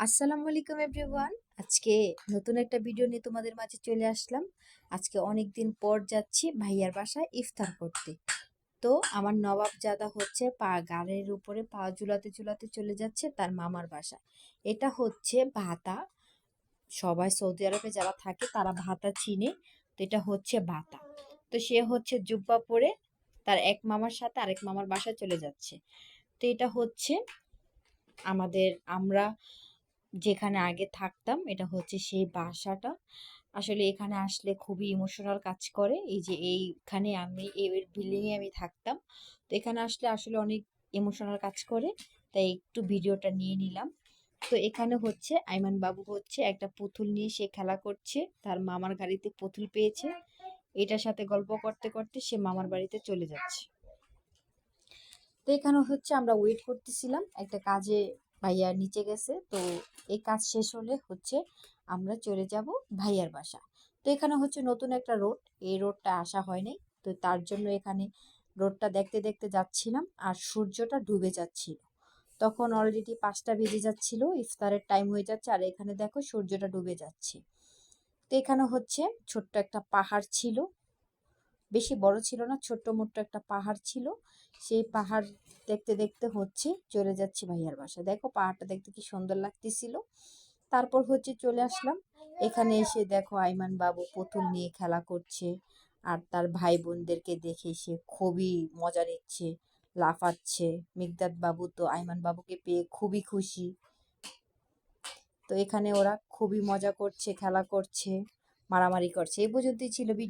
আসসালামু আলাইকুম এভরিওয়ান। আজকে নতুন একটা ভিডিও নিয়ে তোমাদের মাঝে চলে আসলাম। আজকে অনেক দিন পর যাচ্ছি ভাইয়ার বাসায় ইফতার করতে। তো আমার নবাবজাদা হচ্ছে গাড়ির উপরে পা ঝুলাতে ঝুলাতে চলে যাচ্ছে তার মামার বাসায়। এটা হচ্ছে ভাতা। সবাই সৌদি আরবে যারা থাকে তারা ভাতা চিনে। তো এটা হচ্ছে ভাতা। তো সে হচ্ছে জুব্বা পরে তার এক মামার সাথে আরেক মামার বাসায় চলে যাচ্ছে। তো এটা হচ্ছে আমরা যেখানে আগে থাকতাম, এটা হচ্ছে সেই বাসাটা। আসলে এখানে আসলে খুবই ইমোশনাল কাজ করে। এই যে এইখানে আমি এই বিল্ডিং এ আমি থাকতাম। তো এখানে আসলে আসলে অনেক ইমোশনাল কাজ করে, তাই একটু ভিডিওটা নিয়ে নিলাম। তো এখানে হচ্ছে আইমান বাবু হচ্ছে একটা পুতুল নিয়ে সে খেলা করছে, তার মামার গাড়িতে পুতুল পেয়েছে। এটার সাথে গল্প করতে করতে সে মামার বাড়িতে চলে যাচ্ছে। তো এখানে হচ্ছে আমরা ওয়েট করতেছিলাম একটা কাজে, ভাইয়া নিচে গেছে। তো এই কাজ শেষ হলে হচ্ছে আমরা চলে যাব ভাইয়ার বাসা। তো এখানে হচ্ছে নতুন একটা রোড, এই রোডটা আসা হয় নাই। তো তার জন্য এখানে রোডটা দেখতে দেখতে যাচ্ছিলাম, আর সূর্যটা ডুবে যাচ্ছিল। তখন অলরেডি 5টা বেজে যাচ্ছিল, ইফতারের টাইম হয়ে যাচ্ছে, আর এখানে দেখো সূর্যটা ডুবে যাচ্ছে। তো এখানে হচ্ছে ছোট্ট একটা পাহাড় ছিল, বেশি বড় ছিল না, ছোট্ট মোট্ট একটা পাহাড় ছিল। সেই পাহাড় দেখতে দেখতে হচ্ছে চলে যাচ্ছি ভাইয়ার বাসায়। দেখো পাহাড়টা দেখতে কি সুন্দর লাগতেছিল। তারপর হচ্ছে চলে আসলাম। এখানে এসে দেখো আইমান বাবু পুতুল নিয়ে খেলা করছে, আর তার ভাই বোনদেরকে দেখে সে খুবই মজা নিচ্ছে, লাফাচ্ছে। মিকদাদ বাবু তো আইমান বাবুকে পেয়ে খুবই খুশি। তো এখানে ওরা খুবই মজা করছে, খেলা করছে, মারামারি করছে। এই পর্যন্তই ছিল ভিডিও।